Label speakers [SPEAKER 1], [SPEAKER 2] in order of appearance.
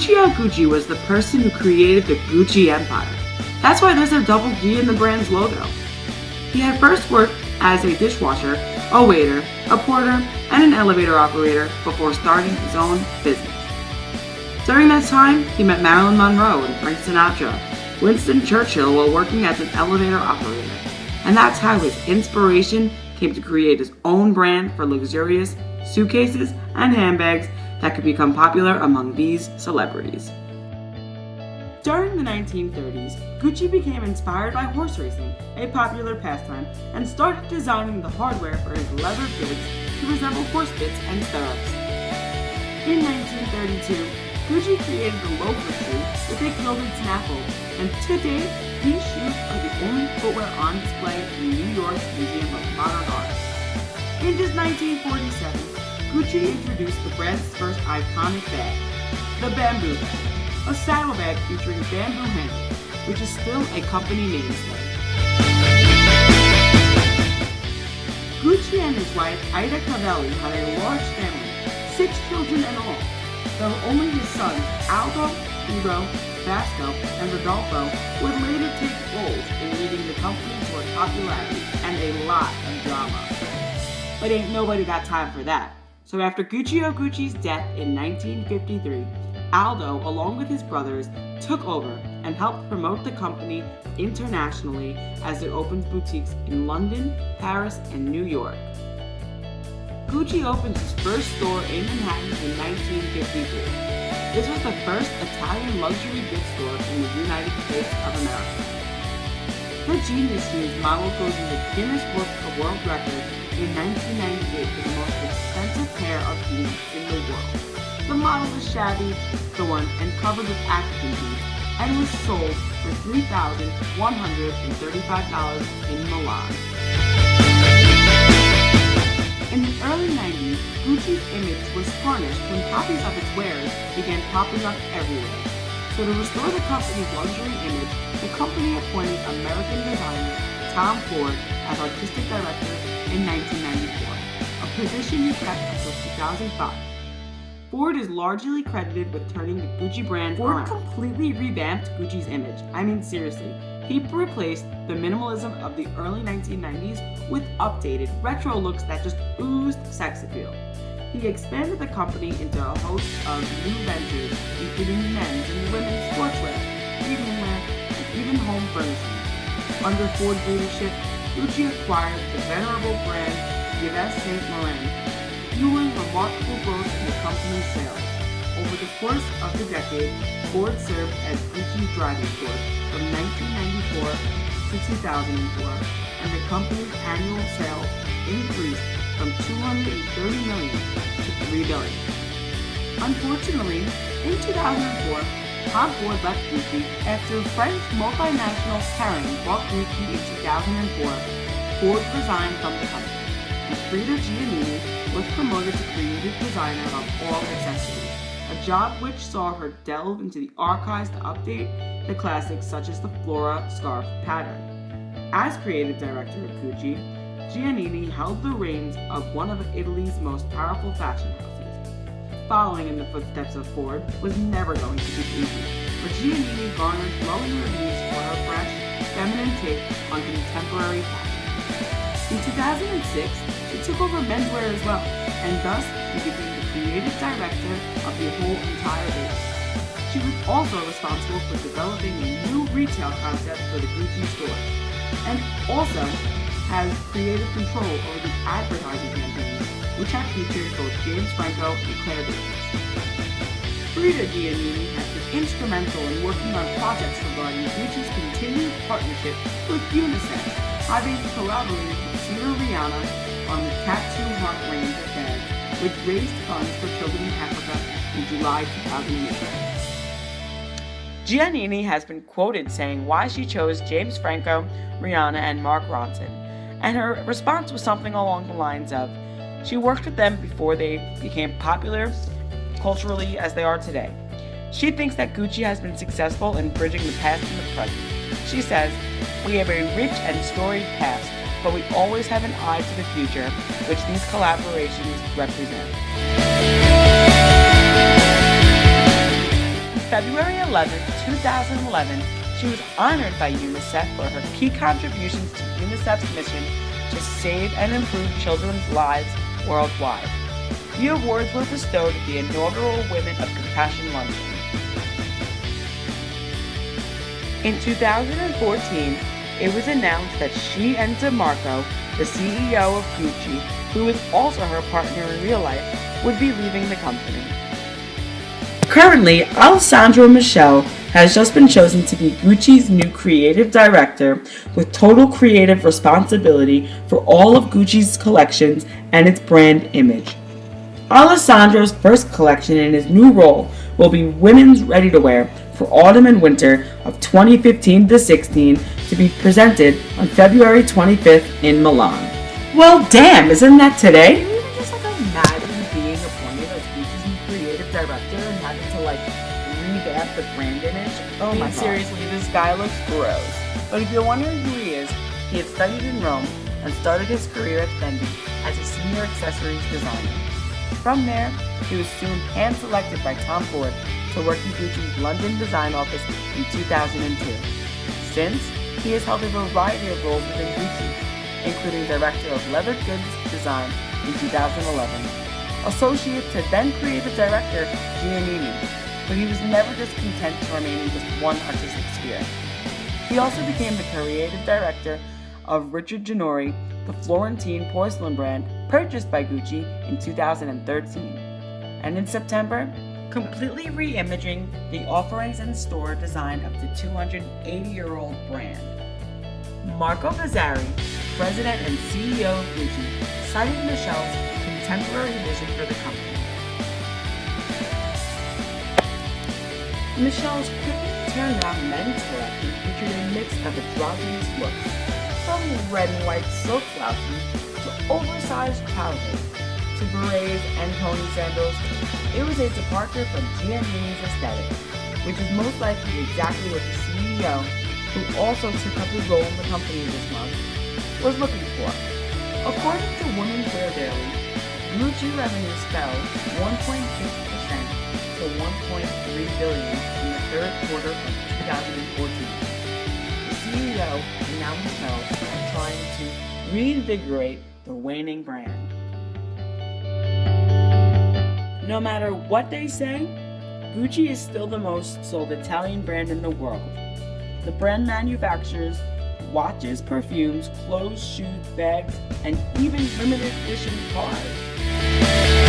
[SPEAKER 1] Gucci was the person who created the Gucci empire. That's why there's a double G in the brand's logo. He had first worked as a dishwasher, a waiter, a porter, and an elevator operator before starting his own business. During that time, he met Marilyn Monroe and Frank Sinatra, Winston Churchill while working as an elevator operator. And that's how his inspiration came to create his own brand for luxurious suitcases and handbags that could become popular among these celebrities. During the 1930s, Gucci became inspired by horse racing, a popular pastime, and started designing the hardware for his leather goods to resemble horse bits and stirrups. In 1932, Gucci created the loafer shoe with a gilded snaffle, and to date, these shoes are the only footwear on display in New York's Museum of Modern Art. In just 1947, Gucci introduced the brand's first iconic bag, the bamboo bag, a saddlebag featuring bamboo handles, which is still a company mainstay. Gucci and his wife Ida Cavelli had a large family, 6 children in all, though only his sons Aldo, Ugo, Vasco, and Rodolfo would later take roles in leading the company toward popularity and a lot of drama. But ain't nobody got time for that. So after Gucci's death in 1953, Aldo, along with his brothers, took over and helped promote the company internationally as it opened boutiques in London, Paris, and New York. Gucci opened his first store in Manhattan in 1953. This was the first Italian luxury goods store in the United States of America. The Genius Jeans model goes in the Guinness Book of World Records in 1998 for the most expensive pair of jeans in the world. The model was shabby, torn, and covered with African jeans, and was sold for $3,135 in Milan. In the early 90s, Gucci's image was tarnished when copies of its wares began popping up everywhere. So to restore the company's luxury image, the company appointed American designer Tom Ford as artistic director in 1994, a position he kept until 2005. Ford is largely credited with turning the Gucci brand around. Ford completely revamped Gucci's image. I mean, seriously. He replaced the minimalism of the early 1990s with updated, retro looks that just oozed sex appeal. He expanded the company into a host of new ventures, including men's and women's sportswear, evening wear, and even home furnishings. Under Ford's leadership, Gucci acquired the venerable brand Yves Saint Laurent, fueling remarkable growth in the company's sales. Over the course of the decade, Ford served as Gucci's driving force from 1994 to 2004, and the company's annual sales increased from $230 million to $3 billion. Unfortunately, in 2004, Tom Ford left Gucci after French multinational Kering bought Gucci in 2004. Ford resigned from the company, and Frida Giannini was promoted to creative designer of all accessories, a job which saw her delve into the archives to update the classics such as the Flora scarf pattern. As creative director of Gucci, Giannini held the reins of one of Italy's most powerful fashion houses. Following in the footsteps of Ford was never going to be easy, but Giannini garnered glowing reviews for her fresh, feminine take on contemporary fashion. In 2006, she took over menswear as well, and thus she became the creative director of the whole entire business. She was also responsible for developing a new retail concept for the Gucci store, and also has creative control over the advertising campaigns, which have featured both James Franco and Claire Davis. Frida Giannini has been instrumental in working on projects regarding Gucci's continued partnership with UNICEF, having collaborated with singer Rihanna on the Tattoo Heart range of bags, which raised funds for children in Africa in July 2008. Giannini has been quoted saying why she chose James Franco, Rihanna, and Mark Ronson, and her response was something along the lines of, she worked with them before they became popular culturally as they are today. She thinks that Gucci has been successful in bridging the past and the present. She says, we have a rich and storied past, but we always have an eye to the future, which these collaborations represent. February 11, 2011, she was honored by UNICEF for her key contributions to UNICEF's mission to save and improve children's lives worldwide. The awards were bestowed at the inaugural Women of Compassion luncheon. In 2014, it was announced that she and DeMarco, the CEO of Gucci, who is also her partner in real life, would be leaving the company. Currently, Alessandro Michele has just been chosen to be Gucci's new creative director with total creative responsibility for all of Gucci's collections and its brand image. Alessandro's first collection in his new role will be women's ready-to-wear for autumn and winter of 2015-16 to be presented on February 25th in Milan. Well, damn, isn't that today? Can you even just imagine being appointed as Gucci's new creative director and having to revamp the brand image? Oh my God. Seriously, this guy looks gross. But if you're wondering who he is, he had studied in Rome and started his career at Fendi as a senior accessories designer. From there, he was soon hand-selected by Tom Ford to work in Gucci's London design office in 2002. Since, he has held a variety of roles within Gucci, including Director of Leather Goods Design in 2011, Associate to then Creative Director Giannini, but he was never just content to remain in just one artistic sphere. He also became the Creative Director of Richard Ginori, the Florentine porcelain brand purchased by Gucci in 2013. And in September, completely re-imaging the offerings and store design of the 280-year-old brand. Marco Bizzarri, president and CEO of Gucci, cited Michele's contemporary vision for the company. Michele's quickly turned out men's collection featured a mix of androgynous looks, from red and white silk blouses to oversized trousers to berets and pony sandals. It was a departure from Giannini's aesthetic, which is most likely exactly what the CEO, who also took up his role in the company this month, was looking for. According to Women's Wear Daily, Gucci revenues fell 1.6% to $1.3 billion in the third quarter of 2014. The CEO and now Michele are trying to reinvigorate the waning brand. No matter what they say, Gucci is still the most sold Italian brand in the world. The brand manufactures watches, perfumes, clothes, shoes, bags, and even limited edition cars.